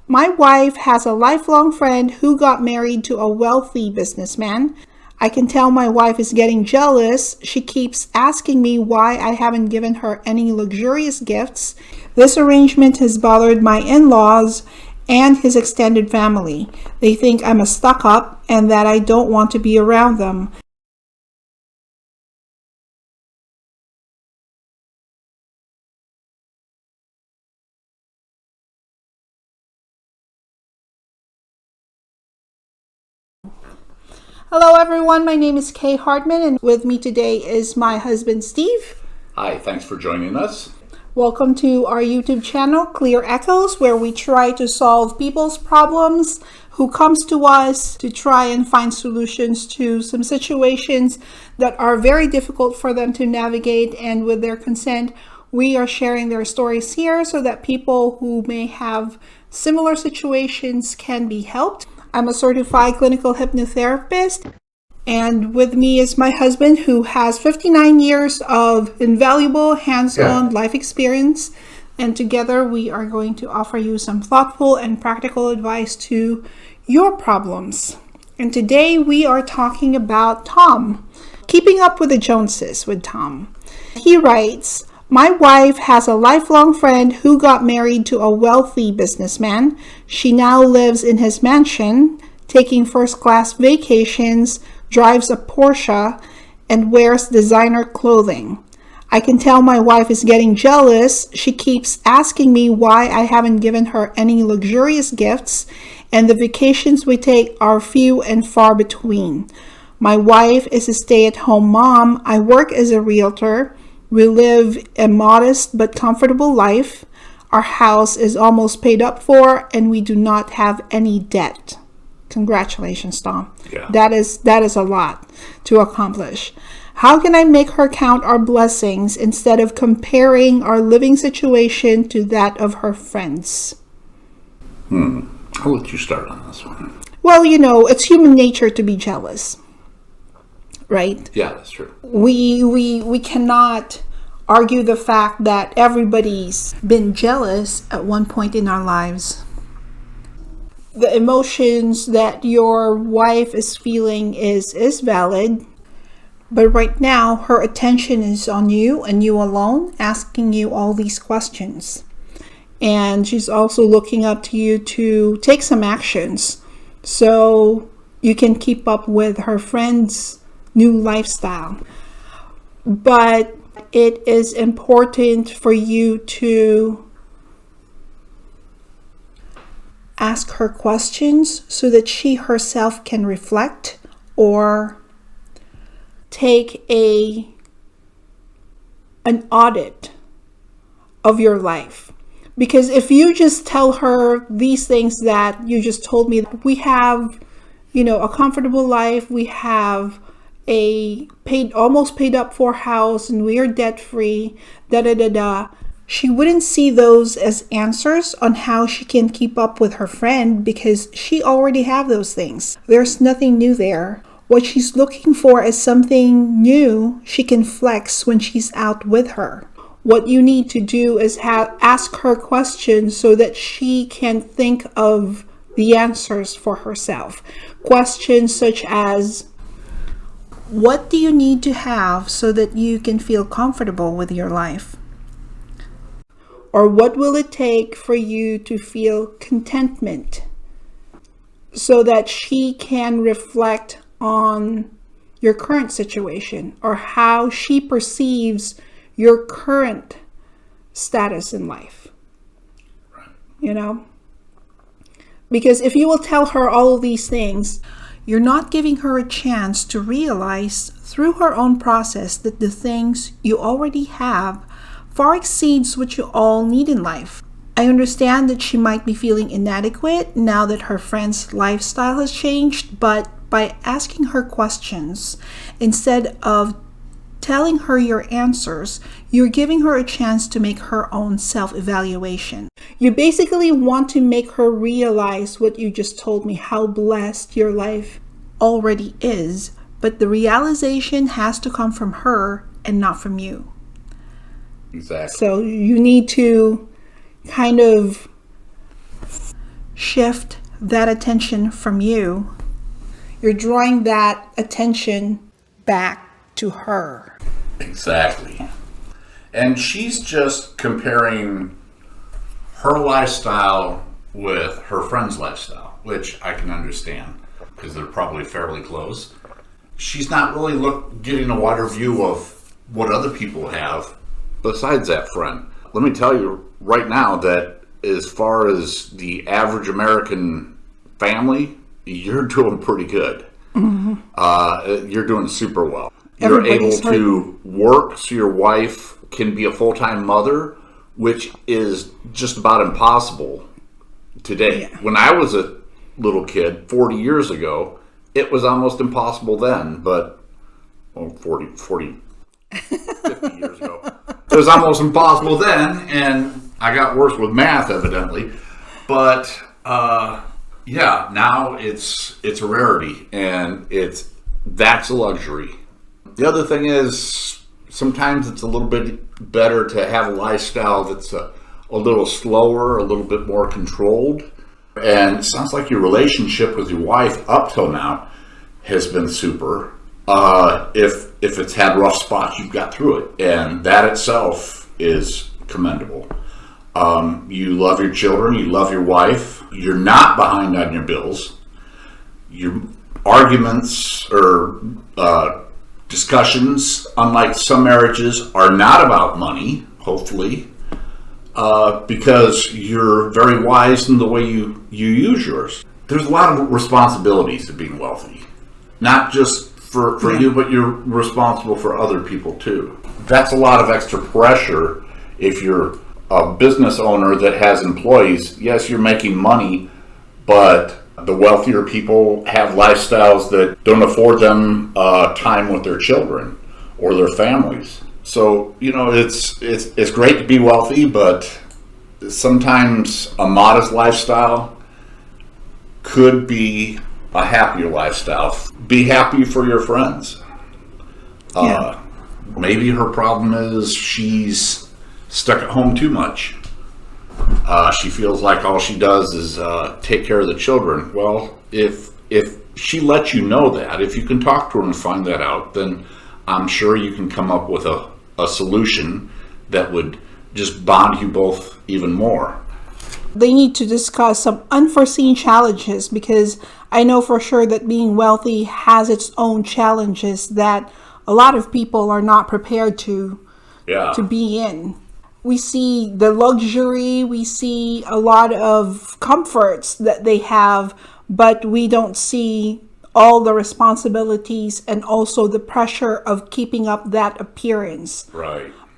My wife has a lifelong friend who got married to a wealthy businessman. I can tell my wife is getting jealous. She keeps asking me why I haven't given her any luxurious gifts. This arrangement has bothered my in-laws and his extended family. They think I'm a stuck-up and that I don't want to be around them. Hello everyone, my name is Kay Hartman and with me today is my husband Steve. Hi, thanks for joining us. Welcome to our YouTube channel, Clear Echoes, where we try to solve people's problems who comes to us to try and find solutions to some situations that are very difficult for them to navigate, and with their consent, we are sharing their stories here so that people who may have similar situations can be helped. I'm a certified clinical hypnotherapist, and with me is my husband who has 59 years of invaluable hands-on life experience, and together we are going to offer you some thoughtful and practical advice to your problems. And today we are talking about Tom, keeping up with the Joneses with Tom. He writes, my wife has a lifelong friend who got married to a wealthy businessman. She now lives in his mansion, taking first-class vacations, drives a Porsche, and wears designer clothing. I can tell my wife is getting jealous. She keeps asking me why I haven't given her any luxurious gifts, and the vacations we take are few and far between. My wife is a stay-at-home mom. I work as a realtor. We live a modest but comfortable life. Our house is almost paid up for, and we do not have any debt. Congratulations, Tom. Yeah. That is a lot to accomplish. How can I make her count our blessings instead of comparing our living situation to that of her friends? I'll let you start on this one. Well, it's human nature to be jealous, right? Yeah, that's true. We cannot argue the fact that everybody's been jealous at one point in our lives. The emotions that your wife is feeling is valid, but right now her attention is on you and you alone, asking you all these questions. And she's also looking up to you to take some actions so you can keep up with her friend's new lifestyle. But it is important for you to ask her questions so that she herself can reflect or take an audit of your life. Because if you just tell her these things that you just told me, we have, a comfortable life, we have a almost paid up for house, and we are debt free, she wouldn't see those as answers on how she can keep up with her friend, because she already have those things. There's nothing new there. What she's looking for is something new she can flex when she's out with her. What you need to do is ask her questions so that she can think of the answers for herself. Questions such as, what do you need to have so that you can feel comfortable with your life? Or what will it take for you to feel contentment? So that she can reflect on your current situation or how she perceives your current status in life. Because if you will tell her all of these things, you're not giving her a chance to realize through her own process that the things you already have far exceeds what you all need in life. I understand that she might be feeling inadequate now that her friend's lifestyle has changed, but by asking her questions instead of telling her your answers, you're giving her a chance to make her own self-evaluation. You basically want to make her realize what you just told me, how blessed your life already is, but the realization has to come from her and not from you. Exactly. So you need to kind of shift that attention from you. You're drawing that attention back to her. Exactly. And she's just comparing her lifestyle with her friend's lifestyle, which I can understand because they're probably fairly close. She's not really getting a wider view of what other people have besides that friend. Let me tell you right now that as far as the average American family, you're doing pretty good. You're doing super well. You're able to work so your wife can be a full-time mother, which is just about impossible today. Yeah. When I was a little kid 40 years ago, it was almost impossible then, but 50 years ago. It was almost impossible then, and I got worse with math, evidently. But yeah, now it's a rarity, and that's a luxury. The other thing is sometimes it's a little bit better to have a lifestyle that's a little slower, a little bit more controlled. And it sounds like your relationship with your wife up till now has been super. If it's had rough spots, you've got through it, and that itself is commendable. You love your children, you love your wife, you're not behind on your bills. Your arguments or discussions, unlike some marriages, are not about money, hopefully, because you're very wise in the way you use yours. There's a lot of responsibilities to being wealthy, not just for you, but you're responsible for other people too. That's a lot of extra pressure if you're a business owner that has employees. Yes, you're making money, but the wealthier people have lifestyles that don't afford them time with their children or their families. So, it's great to be wealthy, but sometimes a modest lifestyle could be a happier lifestyle. Be happy for your friends. Maybe her problem is she's stuck at home too much. She feels like all she does is take care of the children. Well, if she lets you know that, if you can talk to her and find that out, then I'm sure you can come up with a solution that would just bond you both even more. They need to discuss some unforeseen challenges, because I know for sure that being wealthy has its own challenges that a lot of people are not prepared to be in. We see the luxury, we see a lot of comforts that they have, but we don't see all the responsibilities and also the pressure of keeping up that appearance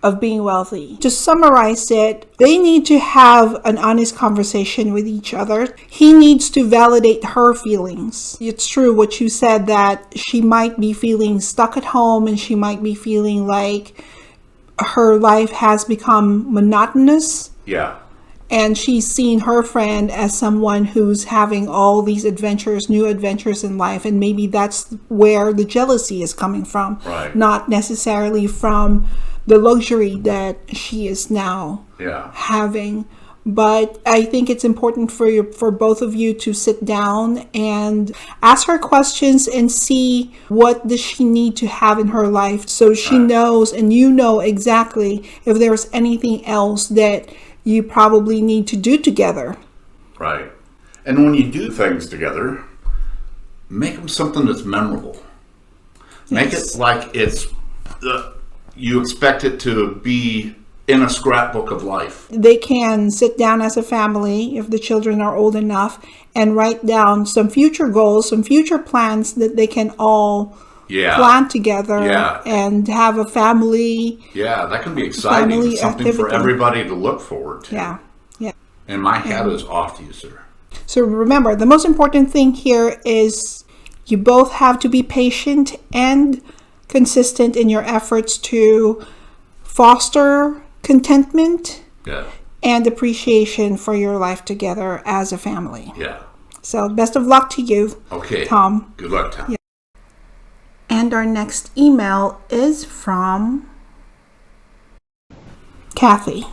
of being wealthy. To summarize it, they need to have an honest conversation with each other. He needs to validate her feelings. It's true what you said, that she might be feeling stuck at home and she might be feeling like her life has become monotonous. Yeah. And she's seen her friend as someone who's having all these adventures, new adventures in life. And maybe that's where the jealousy is coming from. Right. Not necessarily from the luxury that she is now having. But I think it's important for both of you to sit down and ask her questions and see what does she need to have in her life, so she knows and you know exactly if there's anything else that you probably need to do together. Right. And when you do things together, make them something that's memorable. Yes. Make it like it's you expect it to be in a scrapbook of life. They can sit down as a family, if the children are old enough, and write down some future goals, some future plans that they can all plan together and have a family. Yeah, that can be exciting. It's something for everybody to look forward to. Yeah. And my hat is off to you, sir. So remember, the most important thing here is you both have to be patient and consistent in your efforts to foster contentment and appreciation for your life together as a family. Yeah. So best of luck to you, Tom. Good luck, Tom. Yeah. And our next email is from Kathy.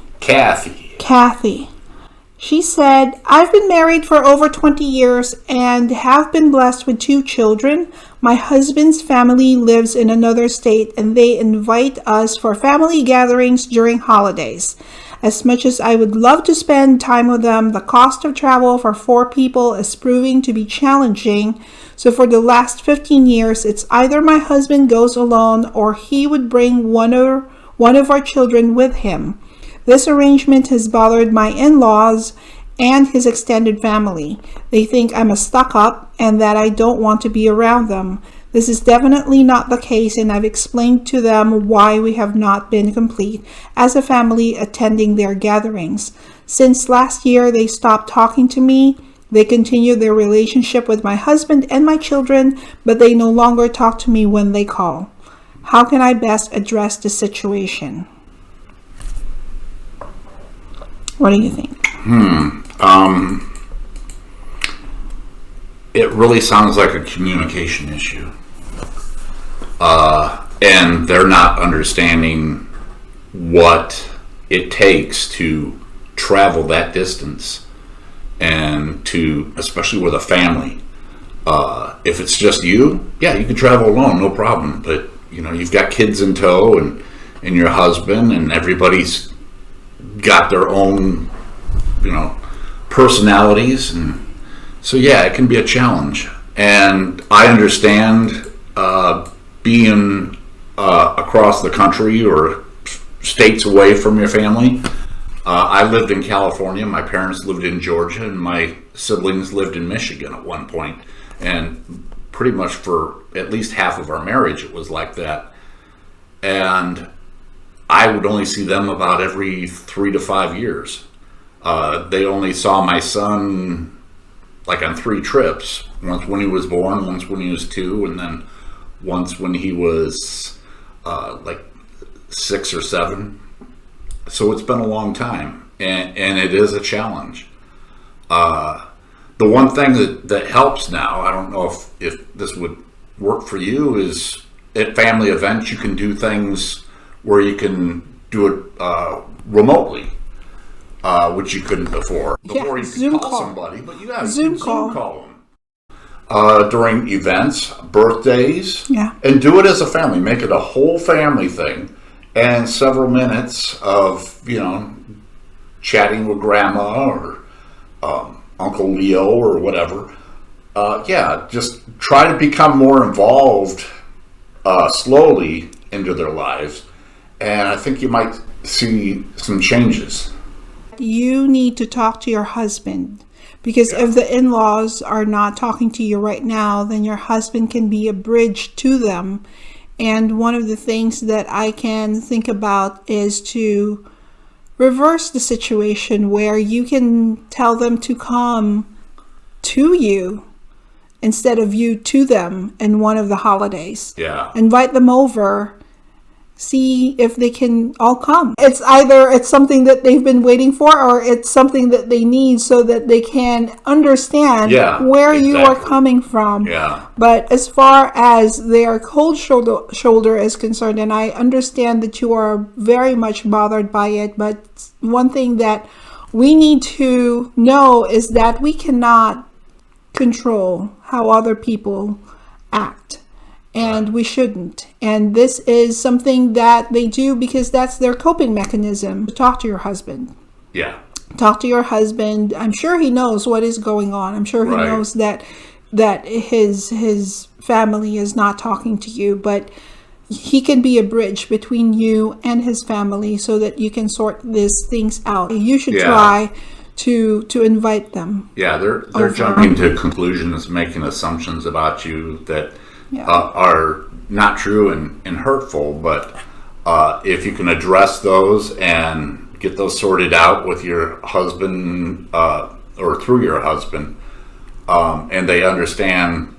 She said, I've been married for over 20 years and have been blessed with 2 children. My husband's family lives in another state and they invite us for family gatherings during holidays. As much as I would love to spend time with them, the cost of travel for 4 people is proving to be challenging. So for the last 15 years, it's either my husband goes alone or he would bring one of our children with him. This arrangement has bothered my in-laws and his extended family. They think I'm a stuck-up and that I don't want to be around them. This is definitely not the case, and I've explained to them why we have not been complete as a family attending their gatherings. Since last year, they stopped talking to me. They continue their relationship with my husband and my children, but they no longer talk to me when they call. How can I best address the situation? What do you think? It really sounds like a communication issue. And they're not understanding what it takes to travel that distance and to, especially with a family. If it's just you, yeah, you can travel alone, no problem. But, you've got kids in tow and your husband, and everybody's got their own, personalities, and so yeah, it can be a challenge. And I understand being across the country or states away from your family. I lived in California. My parents lived in Georgia, and my siblings lived in Michigan at one point. And pretty much for at least half of our marriage, it was like that. And I would only see them about every 3 to 5 years. They only saw my son like on 3 trips. Once when he was born, once when he was 2, and then once when he was like 6 or 7. So it's been a long time, and it is a challenge. The one thing that helps now, I don't know if this would work for you, is at family events you can do things where you can do it remotely, which you couldn't before. Before you could call somebody, but you can Zoom call them. During events, birthdays, and do it as a family. Make it a whole family thing, and several minutes of chatting with grandma or Uncle Leo or whatever. Just try to become more involved slowly into their lives, and I think you might see some changes. You need to talk to your husband, because if the in-laws are not talking to you right now, then your husband can be a bridge to them. And one of the things that I can think about is to reverse the situation where you can tell them to come to you instead of you to them in one of the holidays. Invite them over. See if they can all come. It's either it's something that they've been waiting for, or it's something that they need so that they can understand where you are coming from. But as far as their cold shoulder is concerned, and I understand that you are very much bothered by it, but one thing that we need to know is that we cannot control how other people act. And we shouldn't. And this is something that they do because that's their coping mechanism. Talk to your husband. Talk to your husband. I'm sure he knows what is going on. I'm sure he knows that his family is not talking to you, but he can be a bridge between you and his family so that you can sort these things out. You should try to invite them. They're jumping to conclusions, making assumptions about you that are not true and hurtful, but if you can address those and get those sorted out with your husband or through your husband, and they understand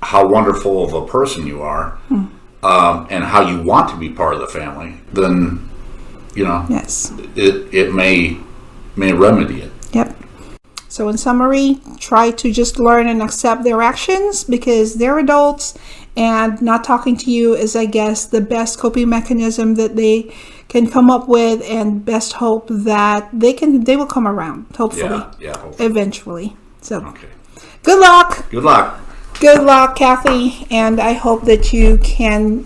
how wonderful of a person you are, and how you want to be part of the family, then it may remedy it. So in summary, try to just learn and accept their actions because they're adults, and not talking to you is, I guess, the best coping mechanism that they can come up with, and best hope that they will come around, hopefully. Hopefully. Eventually. So Okay. good luck. Good luck. Good luck, Kathy, and I hope that you can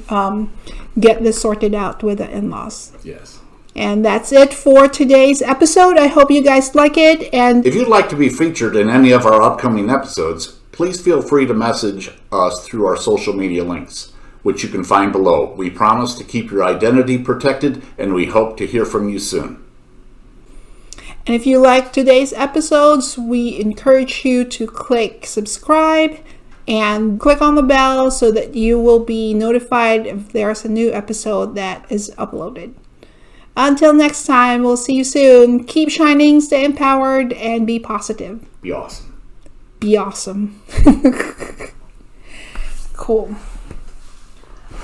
get this sorted out with the in-laws. Yes. And that's it for today's episode. I hope you guys like it. And if you'd like to be featured in any of our upcoming episodes, please feel free to message us through our social media links, which you can find below. We promise to keep your identity protected, and we hope to hear from you soon. And if you like today's episodes, we encourage you to click subscribe and click on the bell so that you will be notified if there's a new episode that is uploaded. Until next time, we'll see you soon. Keep shining, stay empowered, and be positive. Be awesome. Be awesome. Cool.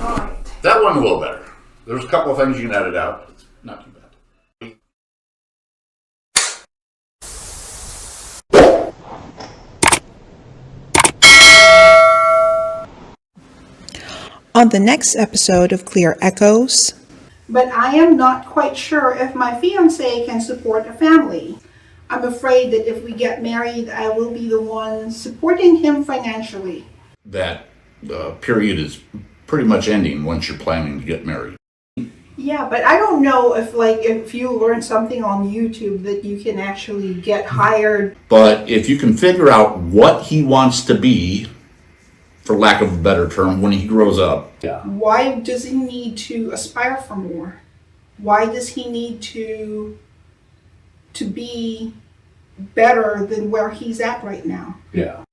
All right. That went a little better. There's a couple of things you can edit out. It's not too bad. On the next episode of Clear Echoes. But I am not quite sure if my fiancé can support a family. I'm afraid that if we get married, I will be the one supporting him financially. That period is pretty much ending once you're planning to get married. Yeah, but I don't know if you learn something on YouTube that you can actually get hired. But if you can figure out what he wants to be, for lack of a better term, when he grows up. Yeah. Why does he need to aspire for more? Why does he need to be better than where he's at right now? Yeah.